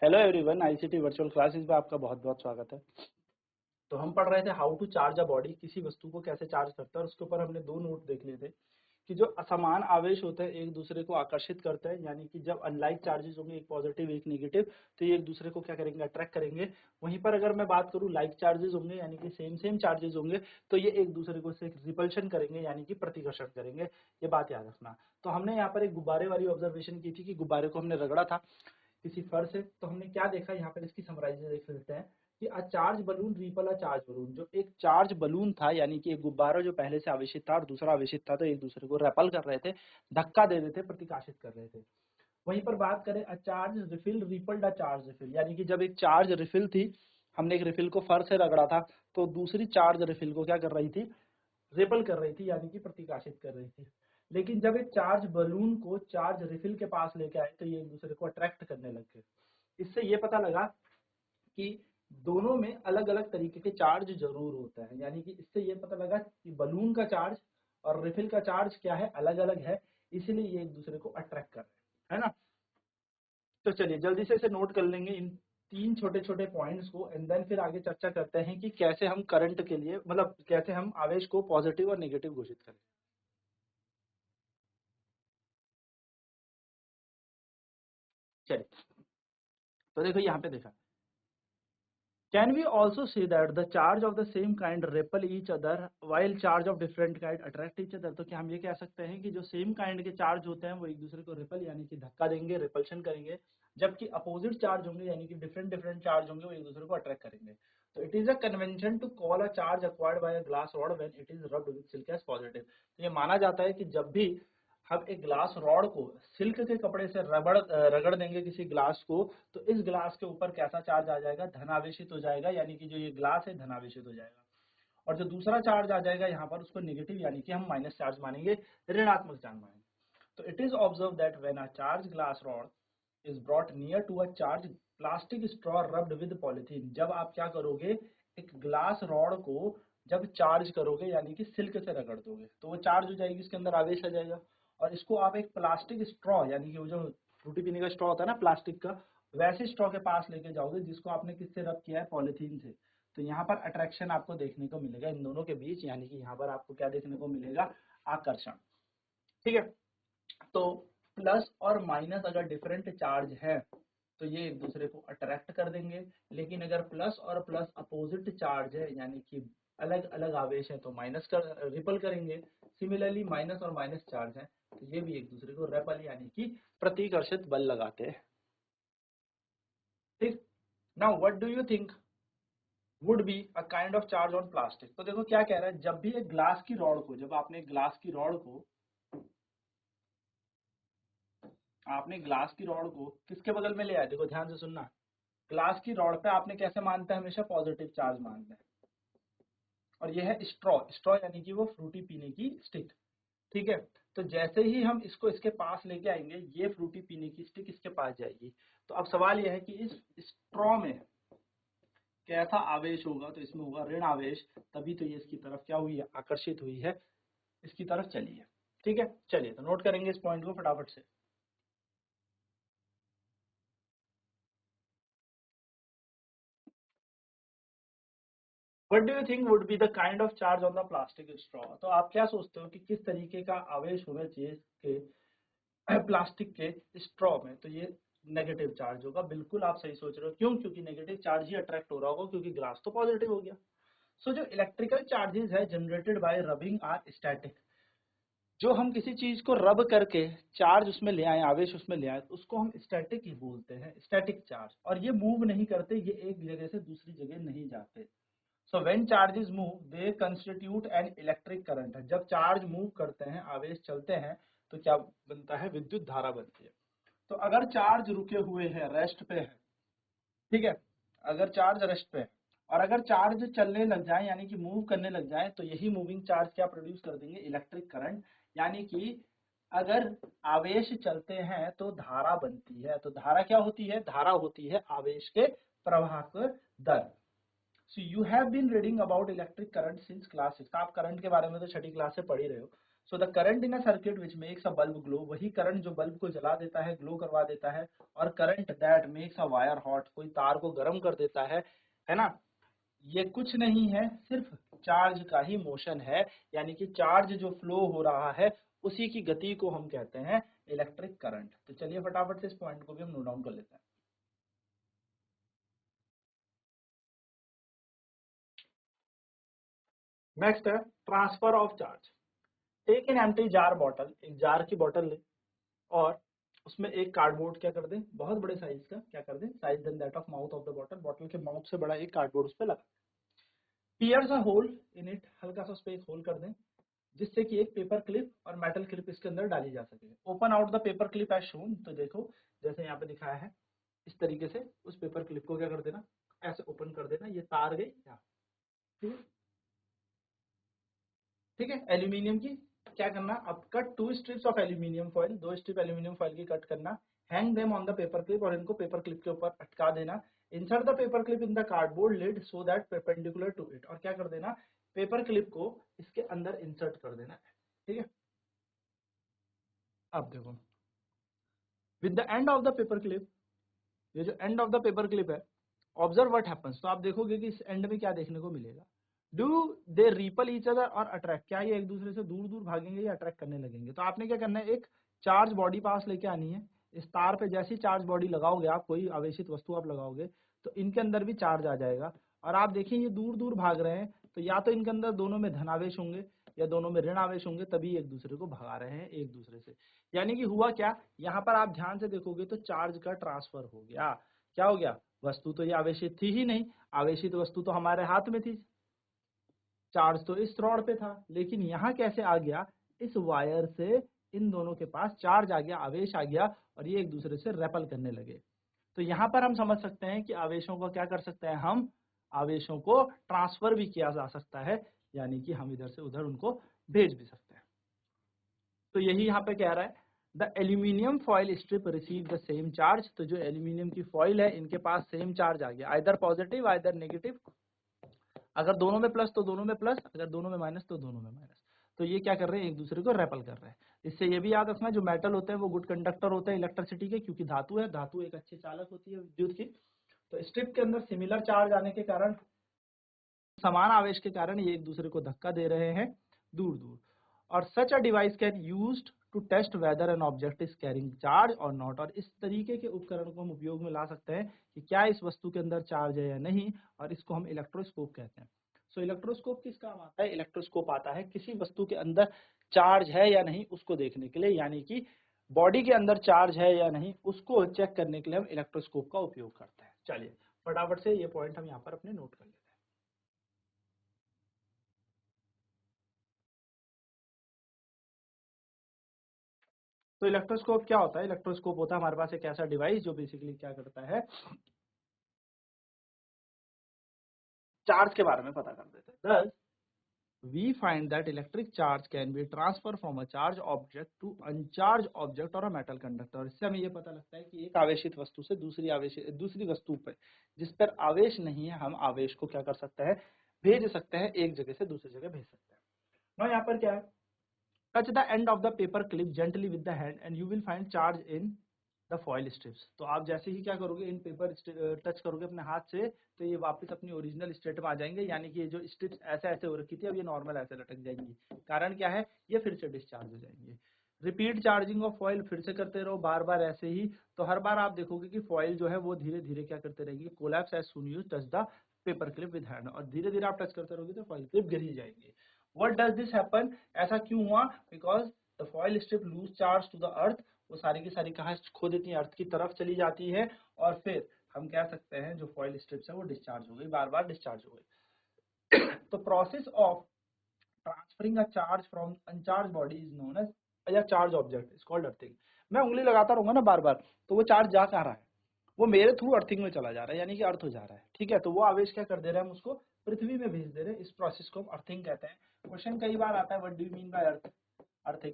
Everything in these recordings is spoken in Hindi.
Hello everyone, ICT virtual classes में आपका बहुत बहुत स्वागत है। तो हम पढ़ रहे थे how to charge a body, किसी वस्तु को कैसे चार्ज करता है। और उसके ऊपर हमने दो नोट देख लिए थे कि जो असमान आवेश होते हैं एक दूसरे को आकर्षित करते हैं, यानी कि जब अनलाइक चार्जेस होंगे, एक पॉजिटिव एक नेगेटिव, तो ये एक दूसरे को क्या करेंगे, अट्रैक्ट करेंगे। वहीं पर अगर मैं बात करूं लाइक चार्जेस होंगे, यानी कि सेम सेम चार्जेस होंगे, तो ये एक दूसरे को से रिपल्शन करेंगे, यानी कि प्रतिकर्षण करेंगे। ये बात याद रखना। तो हमने यहाँ पर एक गुब्बारे वाली ऑब्जर्वेशन की थी कि गुब्बारे को हमने रगड़ा था किसी फर से, तो हमने क्या देखा, यहाँ पर इसकी समराइज देख लेते हैं कि a charge balloon ripple a charge balloon. जो एक चार्ज बलून था, यानी कि एक गुब्बारा जो पहले से आवेशित था और दूसरा आवेशित था, तो एक दूसरे को रेपल कर रहे थे, धक्का दे रहे थे, प्रतिकाशित कर रहे थे। वहीं पर बात करें a charge refill rippled a charge refill, यानी कि जब एक चार्ज रिफिल थी, हमने एक रिफिल को फर से रगड़ा था, तो दूसरी चार्ज रिफिल को क्या कर रही थी, रिपल कर रही थी, यानी कि प्रतिकाशित कर रही थी। लेकिन जब एक चार्ज बलून को चार्ज रिफिल के पास लेके आए, तो ये एक दूसरे को अट्रैक्ट करने लग गए। इससे ये पता लगा कि दोनों में अलग अलग तरीके के चार्ज जरूर होता है, यानी कि इससे ये पता लगा कि बलून का चार्ज और रिफिल का चार्ज क्या है, अलग अलग है, इसीलिए ये एक दूसरे को अट्रैक्ट कर रहे हैं, है ना। तो चलिए जल्दी से इसे नोट कर लेंगे इन तीन छोटे छोटे पॉइंट्स को, एंड देन फिर आगे चर्चा करते हैं कि कैसे हम करंट के लिए, मतलब कैसे हम आवेश को पॉजिटिव और नेगेटिव घोषित करें। चलिए, तो देखो यहाँ पे देखा, can we also say that the charge of the same kind repel each other while charge of different kind attract each other? तो क्या हम ये कह सकते हैं कि जो सेम काइंड के चार्ज होते हैं वो एक दूसरे को रिपल यानी कि धक्का देंगे, रिपल्शन करेंगे, जबकि अपोजिट चार्ज होंगे यानी कि डिफरेंट डिफरेंट चार्ज होंगे वो एक दूसरे को अट्रैक्ट करेंगे। तो it is a convention to call a charge acquired by a glass rod when it is rubbed with silk as positive. तो ये माना जाता है कि जब भी हम एक ग्लास रॉड को सिल्क के कपड़े से रगड़ देंगे किसी ग्लास को, तो इस ग्लास के ऊपर कैसा चार्ज आ जाएगा, धनावेशित हो जाएगा, यानी कि जो ये ग्लास है धनावेशित हो जाएगा। और जो दूसरा चार्ज आ जाएगा यहाँ पर उसको नेगेटिव, यानी कि हम माइनस चार्ज मानेंगे, ऋणात्मक चार्ज मानेंगे। तो it is observe that when a charge glass rod is brought near to a charge plastic straw rubbed with polythene, जब आप क्या करोगे, एक ग्लास रॉड को जब चार्ज करोगे यानी कि सिल्क से रगड़ दोगे, तो वो चार्ज हो जाएगी, उसके अंदर आवेश आ जाएगा। और इसको आप एक प्लास्टिक स्ट्रॉ, यानी कि वो जो फ्रूटी पीने का स्ट्रॉ होता है ना प्लास्टिक का, वैसे स्ट्रॉ के पास लेके जाओगे जिसको आपने किससे रब किया है, पॉलिथीन से। तो यहाँ पर अट्रैक्शन आपको देखने को मिलेगा इन दोनों के बीच, यानी कि यहाँ पर आपको क्या देखने को मिलेगा, आकर्षण। ठीक है, तो प्लस और माइनस अगर डिफरेंट चार्ज है तो ये एक दूसरे को अट्रैक्ट कर देंगे, लेकिन अगर प्लस और प्लस अपोजिट चार्ज है यानी कि अलग अलग आवेश है तो माइनस कर रिपल करेंगे। सिमिलरली माइनस और माइनस चार्ज है तो ये भी एक दूसरे को रेपल यानी कि प्रतिकर्षित बल लगाते हैं। ठीक, now what do you think would be a kind of charge on plastic. तो देखो क्या कह रहा है, जब भी एक ग्लास की रॉड को, जब आपने ग्लास की रॉड को, आपने ग्लास की रॉड को किसके बगल में ले आया, देखो ध्यान से सुनना, ग्लास की रॉड पे आपने कैसे मानते हैं, हमेशा पॉजिटिव चार्ज मानते हैं। और यह है स्ट्रॉ, स्ट्रॉ यानी कि वो फ्रूटी पीने की स्टिक। ठीक है, तो जैसे ही हम इसको इसके पास लेके आएंगे, ये फ्रूटी पीने की स्टिक इसके पास जाएगी। तो अब सवाल यह है कि इस स्ट्रॉ में कैसा आवेश होगा, तो इसमें होगा ऋण आवेश, तभी तो ये इसकी तरफ क्या हुई है, आकर्षित हुई है, इसकी तरफ चली है। ठीक है, चलिए तो नोट करेंगे इस पॉइंट को फटाफट से। What do you think would be the kind of charge on the plastic straw? तो आप क्या सोचते हो कि किस तरीके का आवेश होना चाहिए के प्लास्टिक के स्ट्रॉ में, तो ये नेगेटिव चार्ज होगा। बिल्कुल आप सही सोच रहे हो, क्यों, क्योंकि नेगेटिव चार्ज ही अट्रैक्ट हो रहा होगा, क्योंकि ग्लास तो पॉजिटिव हो गया। सो जो इलेक्ट्रिकल चार्जेस है generated by rubbing are static. जो हम किसी चीज को रब करके चार्ज उसमें ले आए, आवेश उसमें ले आए, उसको हम स्टैटिक ही बोलते हैं, स्टैटिक चार्ज। और ये मूव नहीं करते, ये एक जगह से दूसरी जगह नहीं जाते। So when charges move they constitute an electric current. जब चार्ज मूव करते हैं, आवेश चलते हैं, तो क्या बनता है, विद्युत धारा बनती है। तो अगर चार्ज रुके हुए हैं, रेस्ट पे है, ठीक है, अगर चार्ज रेस्ट पे है और अगर चार्ज चलने लग जाए यानी कि मूव करने लग जाए, तो यही मूविंग चार्ज क्या प्रोड्यूस कर देंगे, इलेक्ट्रिक करंट। यानी कि अगर आवेश चलते हैं तो धारा बनती है। तो धारा क्या होती है, धारा होती है आवेश के प्रवाह का दर। So you have been reading about electric current since class 6। आप करंट के बारे में तो छठी क्लास से पढ़ ही रहे हो। So the current in a circuit which makes a bulb glow, वही करंट जो बल्ब को जला देता है, ग्लो करवा देता है, और current that makes a wire hot, कोई तार को गर्म कर देता है ना, ये कुछ नहीं है, सिर्फ चार्ज का ही मोशन है, यानी कि चार्ज जो फ्लो हो रहा है उसी की गति को हम कहते हैं इलेक्ट्रिक करंट। तो चलिए फटाफट से इस पॉइंट को भी हम नोट डाउन कर लेते हैं। नेक्स्ट है transfer of charge. Take an empty jar bottle, एक जार की बॉटल ले और उसमें एक कार्डबोर्ड क्या कर दें, बहुत बड़े साइज का क्या कर दें, size then that of mouth of the bottle, bottle के माउथ से बड़ा एक कार्डबोर्ड उस पर लगा, pierce a hole in it, हल्का सा उस पर एक होल कर दें, जिससे कि एक पेपर क्लिप और मेटल क्लिप इसके अंदर डाली जा सके। Open out the paper clip as shown, तो देखो जैसे यहाँ पे दिखाया है, इस तरीके से उस पेपर क्लिप को क्या कर देना, ऐसे ओपन कर देना, ये तार गई यहाँ, ठीक है, ठीक है। एल्यूमिनियम की क्या करना, अब cut 2 strips of aluminium foil, 2 strip aluminium foil की कट करना, hang them on the paper clip, और इनको पेपर क्लिप के ऊपर अटका देना, insert the paper clip in the cardboard lid so that perpendicular to it, और क्या कर देना, पेपर क्लिप को इसके अंदर इंसर्ट कर देना, ठीक है। अब देखो with the end of the paper clip, ये जो end of the paper clip है, ऑब्जर्व व्हाट हैपेंस, तो आप देखोगे कि इस एंड में क्या देखने को मिलेगा, do they ripple each other और अट्रैक्ट, क्या ये एक दूसरे से दूर दूर भागेंगे या अट्रैक्ट करने लगेंगे। तो आपने क्या करना है, एक चार्ज बॉडी पास लेके आनी है, इस तार पे जैसी चार्ज बॉडी लगाओगे आप, कोई आवेशित वस्तु आप लगाओगे तो इनके अंदर भी चार्ज आ जाएगा, और आप देखिए ये दूर दूर भाग रहे हैं, तो या तो इनके अंदर दोनों में धनावेश होंगे या दोनों में ऋण आवेश होंगे, तभी एक दूसरे को भगा रहे हैं एक दूसरे से। यानी कि हुआ क्या, यहाँ पर आप ध्यान से देखोगे तो चार्ज का ट्रांसफर हो गया। क्या हो गया, वस्तु तो ये आवेशित थी ही नहीं, आवेशित वस्तु तो हमारे हाथ में थी, चार्ज तो इस रॉड पे था, लेकिन यहाँ कैसे आ गया, इस वायर से इन दोनों के पास चार्ज आ गया, आवेश आ गया, और ये एक दूसरे से रेपल करने लगे। तो यहाँ पर हम समझ सकते हैं कि आवेशों को क्या कर सकते हैं, हम आवेशों को ट्रांसफर भी किया जा सकता है, यानी कि हम इधर से उधर उनको भेज भी सकते हैं। तो यही यहाँ पे कह रहा है, the aluminium foil strip receive the same charge, तो जो एल्यूमिनियम की फॉइल है इनके पास सेम चार्ज आ गया, आइदर पॉजिटिव आइदर नेगेटिव, अगर दोनों में प्लस तो दोनों में प्लस, अगर दोनों में माइनस तो दोनों में माइनस। तो ये क्या कर रहे हैं, एक दूसरे को रेपल कर रहे हैं। इससे ये भी याद रखना, जो मेटल होते हैं वो गुड कंडक्टर होते हैं इलेक्ट्रिसिटी के, क्योंकि धातु है, धातु एक अच्छे चालक होती है विद्युत की। तो स्ट्रिप के अंदर सिमिलर चार्ज आने के कारण, समान आवेश के कारण ये एक दूसरे को धक्का दे रहे हैं दूर दूर, और such a device can used to test whether an object is carrying charge or not, और इस तरीके के उपकरण को हम उपयोग में ला सकते हैं कि क्या इस वस्तु के अंदर चार्ज है या नहीं, और इसको हम इलेक्ट्रोस्कोप कहते हैं। सो इलेक्ट्रोस्कोप किस काम आता है, इलेक्ट्रोस्कोप आता है किसी वस्तु के अंदर चार्ज है या नहीं उसको देखने के लिए, यानी कि बॉडी के अंदर चार्ज है या नहीं उसको चेक करने के लिए हम इलेक्ट्रोस्कोप का उपयोग करते हैं। चलिए फटाफट से ये पॉइंट हम यहाँ पर अपने नोट कर लेते हैं। तो इलेक्ट्रोस्कोप क्या होता है, इलेक्ट्रोस्कोप होता है हमारे पास एक ऐसा डिवाइस जो बेसिकली क्या करता है, चार्ज के बारे में पता कर देता है। we find that electric charge can be transferred from a charged object to uncharged object or a metal conductor। इससे हमें ये पता लगता है कि एक आवेशित वस्तु से दूसरी वस्तु पर जिस पर आवेश नहीं है, हम आवेश को क्या कर सकते हैं, भेज सकते हैं, एक जगह से दूसरी जगह भेज सकते हैं। ना यहाँ पर क्या है, touch the end of the paper clip gently with the hand and you will find charge in the foil strips. तो आप जैसे ही क्या करोगे, इन पेपर टच करोगे अपने हाथ से, तो ये वापस अपनी ओरिजिनल स्टेट में आ जाएंगे, यानी कि ये जो स्ट्रिप्स ऐसे ऐसे हो रखी थी अब ये नॉर्मल ऐसे लटक जाएंगी। कारण क्या है, ये फिर से डिस्चार्ज हो जाएंगे। रिपीट चार्जिंग ऑफ फॉइल, फिर से करते रहो बार बार ऐसे ही, तो हर बार आप देखोगे कि फॉइल जो है वो धीरे धीरे क्या करते रहेंगे, collapse as soon you touch the paper clip with hand, और धीरे धीरे आप टच करते रहोगे तो फॉइल क्लिप गिर ही जाएंगे। व्हाट डज दिस हैपन, ऐसा क्यों हुआ, because the foil strip lose charge to the earth, वो सारी की सारी कहाँ खो देती है, अर्थ की तरफ चली जाती है, और फिर हम कह सकते हैं जो फॉइल स्ट्रिप्स है वो डिस्चार्ज हो गई, बार बार डिस्चार्ज हो गई। तो process of transferring a charge from uncharge body is known as a charge object is called earthing. मैं उंगली लगाता रहूंगा ना बार बार, तो वो चार्ज जा कहाँ रहा है, वो मेरे थ्रू अर्थिंग में चला जा रहा है, यानी कि अर्थ हो जा रहा है, ठीक है। तो वो आवेश क्या कर दे रहे हैं, हम उसको पृथ्वी में भेज दे रहे हैं, इस प्रोसेस को हम अर्थिंग कहते हैं। क्वेश्चन कई बार आता है, what do you mean by earth, earthing.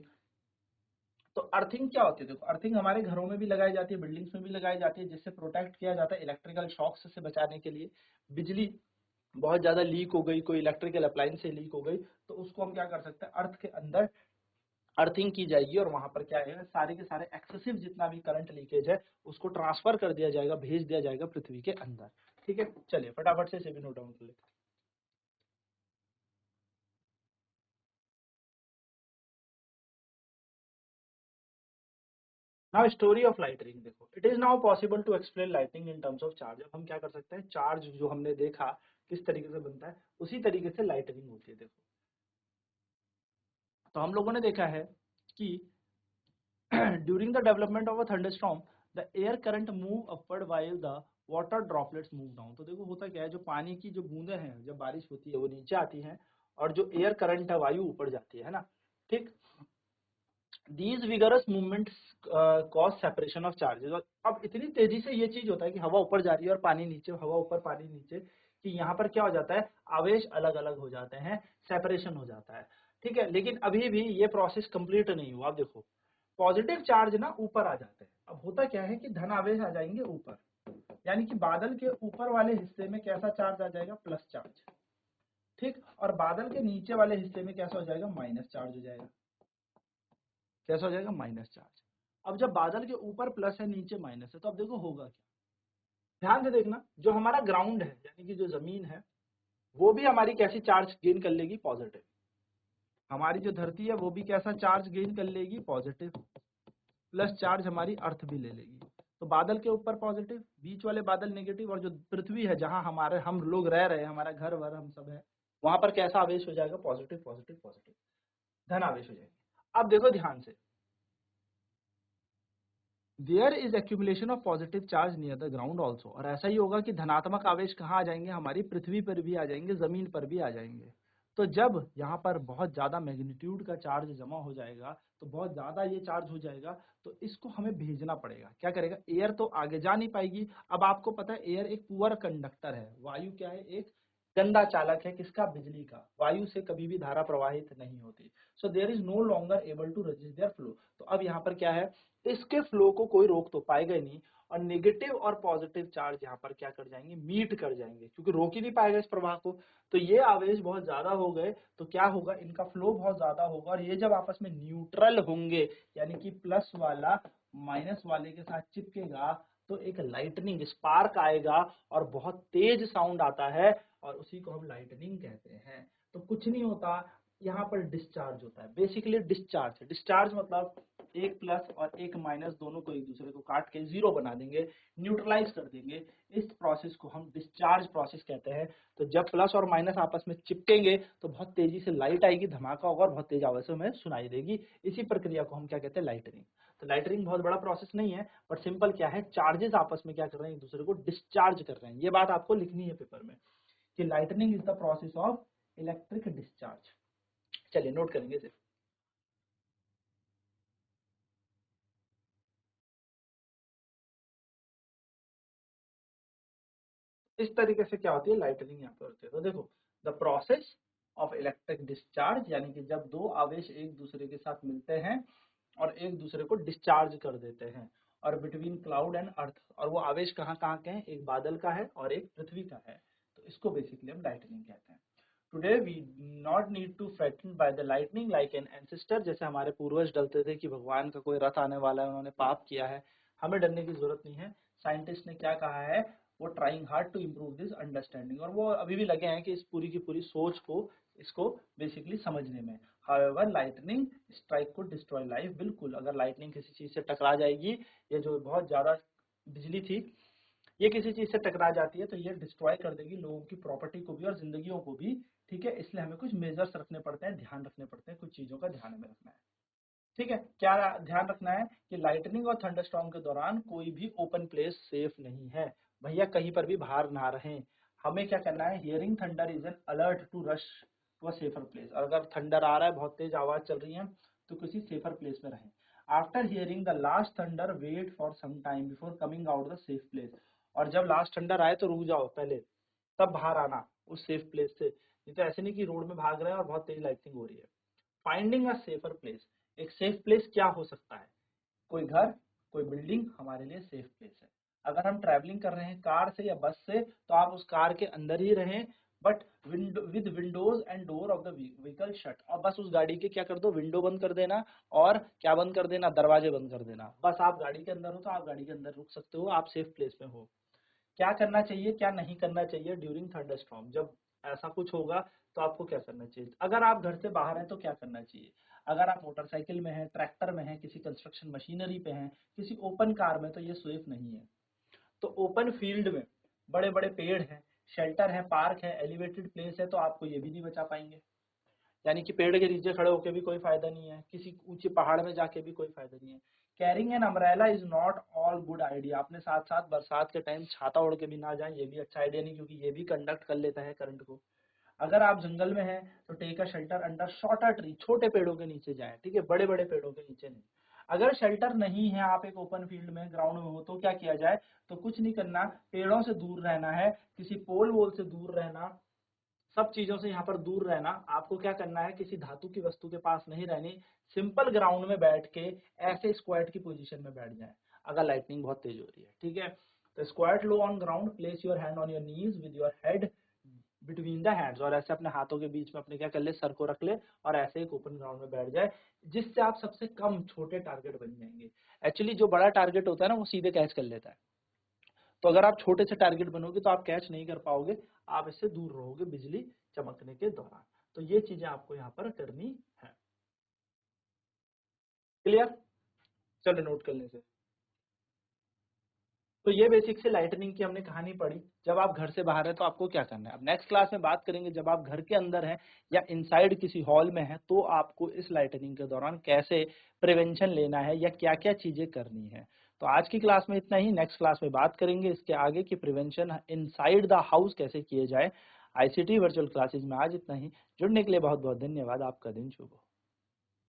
तो अर्थिंग क्या होती है, देखो अर्थिंग हमारे घरों में भी लगाई जाती है, बिल्डिंग्स में भी लगाई जाती है, जिससे प्रोटेक्ट किया जाता है इलेक्ट्रिकल शॉक्स से बचाने के लिए। बिजली बहुत ज्यादा लीक हो गई, कोई इलेक्ट्रिकल अप्लायंस से लीक हो गई, तो उसको हम क्या कर सकते हैं, अर्थ के अंदर अर्थिंग की जाएगी और वहां पर क्या है, सारे के सारे एक्सेसिव जितना भी करंट लीकेज है उसको ट्रांसफर कर दिया जाएगा, भेज दिया जाएगा पृथ्वी के अंदर। ठीक है, चलिए फटाफट से इसे भी नोट डाउन कर लेते हैं। नाउ स्टोरी ऑफ लाइटनिंग देखो, it is now possible to explain lightning in terms of charge. अब हम क्या कर सकते हैं, चार्ज जो हमने देखा किस तरीके से बनता है उसी तरीके से लाइटनिंग होती है। देखो, तो हम लोगों ने देखा है कि during the development of a thunderstorm the air current move upward while the water droplets move down. तो देखो होता क्या है, जो पानी की जो बूंदें हैं जब बारिश होती है वो नीचे आती हैं और जो एयर करंट है वायु ऊपर जाती है ना। ठीक, these vigorous movements cause separation of charges. और अब इतनी तेजी से ये चीज होता है कि हवा ऊपर जा रही है और पानी नीचे, हवा ऊपर पानी नीचे, कि यहाँ पर क्या हो जाता है, आवेश अलग अलग हो जाते हैं, सेपरेशन हो जाता है। ठीक है, लेकिन अभी भी ये प्रोसेस कंप्लीट नहीं हुआ। अब देखो, पॉजिटिव चार्ज ना ऊपर आ जाते हैं। अब होता क्या है कि धन आवेश आ जाएंगे ऊपर, यानी कि बादल के ऊपर वाले हिस्से में कैसा चार्ज आ जाएगा, प्लस चार्ज। ठीक, और बादल के नीचे वाले हिस्से में कैसा हो जाएगा, माइनस चार्ज हो जाएगा। कैसा हो जाएगा, माइनस चार्ज। अब जब बादल के ऊपर प्लस है नीचे माइनस है तो अब देखो होगा क्या, ध्यान से देखना। जो हमारा ग्राउंड है यानी कि जो जमीन है वो भी हमारी कैसी चार्ज गेन कर लेगी, पॉजिटिव। हमारी जो धरती है वो भी कैसा चार्ज गेन कर लेगी, पॉजिटिव। प्लस चार्ज हमारी अर्थ भी ले लेगी। तो बादल के ऊपर पॉजिटिव, बीच वाले बादल नेगेटिव, और जो पृथ्वी है जहां हमारे हम लोग रह रहे हैं, हमारा घर वर हम सब है, वहां पर कैसा आवेश हो जाएगा, पॉजिटिव पॉजिटिव पॉजिटिव, धन आवेश हो जाएगा। अब देखो ध्यान से, there is accumulation of positive charge near the ground also. और ऐसा ही होगा कि धनात्मक आवेश कहाँ आ जाएंगे, हमारी पृथ्वी पर भी आ जाएंगे, जमीन पर भी आ जाएंगे। तो जब यहाँ पर बहुत ज्यादा मैग्नीट्यूड का चार्ज जमा हो जाएगा, तो बहुत ज्यादा ये चार्ज हो जाएगा, तो इसको हमें भेजना पड़ेगा। क्या करेगा, एयर तो आगे जा नहीं पाएगी। अब आपको पता है एयर एक पुअर कंडक्टर है, वायु क्या है, एक गंदा चालक है, किसका, बिजली का। वायु से कभी भी धारा प्रवाहित नहीं होती। So there is no longer able to resist their flow. तो अब यहाँ पर क्या है, इसके फ्लो को कोई रोक तो पाएगा ही नहीं, और नेगेटिव और पॉजिटिव चार्ज यहाँ पर क्या कर जाएंगे, मीट कर जाएंगे, क्योंकि रोक ही नहीं पाएगा इस प्रवाह को। तो ये आवेश बहुत ज्यादा हो गए तो क्या होगा, इनका फ्लो बहुत ज्यादा होगा, और ये जब आपस में न्यूट्रल होंगे, यानी कि प्लस वाला माइनस वाले के साथ चिपकेगा, तो एक लाइटनिंग स्पार्क आएगा और बहुत तेज साउंड आता है, और उसी को हम लाइटनिंग कहते हैं। तो कुछ नहीं होता, यहाँ पर डिस्चार्ज होता है, बेसिकली डिस्चार्ज। डिस्चार्ज मतलब एक प्लस और एक माइनस दोनों को एक दूसरे को काट के जीरो बना देंगे, न्यूट्रलाइज कर देंगे। इस प्रोसेस को हम डिस्चार्ज प्रोसेस कहते हैं। तो जब प्लस और माइनस आपस में चिपकेंगे तो बहुत तेजी से लाइट आएगी, धमाका होगा और बहुत तेज आवाज से हमें सुनाई देगी। इसी प्रक्रिया को हम क्या कहते हैं, लाइटनिंग। तो लाइटनिंग बहुत बड़ा प्रोसेस नहीं है, बट सिंपल क्या है, चार्जेस आपस में क्या कर रहे हैं, एक दूसरे को डिस्चार्ज कर रहे हैं। ये बात आपको लिखनी है पेपर में कि lightning is the process of electric discharge. चलिए नोट करेंगे इसे। इस तरीके से क्या होती है, लाइटनिंग यहाँ पर होती है। तो देखो, the process of electric discharge, यानी कि जब दो आवेश एक दूसरे के साथ मिलते हैं और एक दूसरे को डिस्चार्ज कर देते हैं, और बिटवीन क्लाउड एंड अर्थ, और वो आवेश कहाँ कहाँ के हैं, एक बादल का है और एक पृथ्वी का है। तो इसको बेसिकली हम लाइटनिंग कहते हैं। Today we not need to frighten by the lightning like an ancestor. जैसे हमारे पूर्वज डरते थे कि भगवान का कोई रथ आने वाला है, उन्होंने पाप किया है, हमें डरने की जरूरत नहीं है। साइंटिस्ट ने क्या कहा है, वो trying hard to improve this understanding, और वो अभी भी लगे हैं कि इस पूरी की पूरी सोच को, इसको बेसिकली समझने में। हाउएवर लाइटनिंग स्ट्राइक को डिस्ट्रॉय लाइफ, बिल्कुल अगर लाइटनिंग किसी चीज से टकरा जाएगी, ये जो बहुत ज्यादा बिजली थी, ये किसी चीज से टकरा जाती है तो ये डिस्ट्रॉय कर देगी लोगों की प्रॉपर्टी को भी और जिंदगियों को भी। ठीक है, इसलिए हमें कुछ मेजर्स रखने पड़ते हैं, ध्यान रखने पड़ते हैं, कुछ चीजों का ध्यान में रखना है। ठीक है, क्या ध्यान रखना है कि लाइटनिंग और थंडरस्टॉर्म के दौरान कोई भी ओपन प्लेस सेफ नहीं है। भैया कहीं पर भी बाहर ना रहें। हमें क्या करना है, hearing thunder is an alert to rush to a safer place. और अगर थंडर आ रहा है, बहुत तेज आवाज चल रही है, तो किसी सेफर प्लेस में रहें। After hearing the last thunder wait for some time before coming out the safe place. और जब लास्ट थंडर आए तो रुक जाओ पहले, तब बाहर आना उस सेफ प्लेस से। नहीं तो ऐसे नहीं कि रोड में भाग रहे हैं और बहुत तेज लाइटनिंग हो रही है। फाइंडिंग अ सेफर प्लेस, एक सेफ प्लेस क्या हो सकता है, कोई घर, कोई बिल्डिंग हमारे लिए सेफ प्लेस है। अगर हम ट्रैवलिंग कर रहे हैं कार से या बस से, तो आप उस कार के अंदर ही रहें, but with Windows and door of the vehicle shut, और बस उस गाड़ी के क्या कर दो, विंडो बंद कर देना और क्या बंद कर देना, दरवाजे बंद कर देना। बस आप गाड़ी के अंदर हो तो आप गाड़ी के अंदर रुक सकते हो, आप सेफ प्लेस में हो। क्या करना चाहिए क्या नहीं करना चाहिए ड्यूरिंग थंडरस्टॉर्म, जब ऐसा कुछ होगा तो आपको क्या करना चाहिए। अगर आप घर से बाहर हैं तो क्या करना चाहिए, अगर आप मोटरसाइकिल में हैं, ट्रैक्टर में हैं, किसी कंस्ट्रक्शन मशीनरी पे हैं, किसी ओपन कार में, तो ये सेफ नहीं है। तो ओपन फील्ड में बड़े बड़े पेड़ हैं, शेल्टर है, पार्क है, एलिवेटेड प्लेस है, तो आपको ये भी नहीं बचा पाएंगे। यानी कि पेड़ के नीचे खड़े होकर भी कोई फायदा नहीं है, किसी ऊंचे पहाड़ में जाके भी कोई फायदा नहीं है। Carrying an umbrella is not all good idea, अपने साथ साथ बरसात के टाइम छाता ओढ़ के भी ना जाएं, ये भी अच्छा आइडिया नहीं, क्योंकि ये भी कंडक्ट कर लेता है करंट को। अगर आप जंगल में हैं तो take a shelter under shorter tree, छोटे पेड़ों के नीचे जाएं, ठीक है, बड़े बड़े पेड़ों के नीचे नहीं। अगर शेल्टर नहीं है, आप एक ओपन फील्ड में ग्राउंड में हो, तो क्या किया जाए, तो कुछ नहीं करना, पेड़ों से दूर रहना है, किसी पोल वोल से दूर रहना, सब चीजों से यहाँ पर दूर रहना। आपको क्या करना है, किसी धातु की वस्तु के पास नहीं रहनी, सिंपल ग्राउंड में बैठ के ऐसे स्क्वाट की पोजीशन में बैठ जाएं अगर लाइटनिंग बहुत तेज हो रही है, ठीक है। तो squat low on ground, place your hand on your knees with your head between the hands, और ऐसे अपने हाथों के बीच में अपने क्या कर ले, सर को रख ले और ऐसे एक ओपन ग्राउंड में बैठ जाए, जिससे आप सबसे कम छोटे टारगेट बन जाएंगे। एक्चुअली जो बड़ा टारगेट होता है ना, वो सीधे कैच कर लेता है, तो अगर आप छोटे से टारगेट बनोगे तो आप कैच नहीं कर पाओगे, आप इससे दूर रहोगे बिजली चमकने के दौरान। तो ये चीजें आपको यहाँ पर करनी है। क्लियर, चलो नोट कर लेते। तो ये बेसिक से लाइटनिंग की हमने कहानी पढ़ी। जब आप घर से बाहर है तो आपको क्या करना है, अब नेक्स्ट क्लास में बात करेंगे जब आप घर के अंदर हैं या इनसाइड किसी हॉल में है, तो आपको इस लाइटनिंग के दौरान कैसे प्रिवेंशन लेना है या क्या क्या चीजें करनी है। तो आज की क्लास में इतना ही, नेक्स्ट क्लास में बात करेंगे इसके आगे की प्रिवेंशन इनसाइड द हाउस कैसे किए जाए। आईसीटी वर्चुअल क्लासेज में आज इतना ही। जुड़ने के लिए बहुत बहुत धन्यवाद, आपका दिन शुभ हो।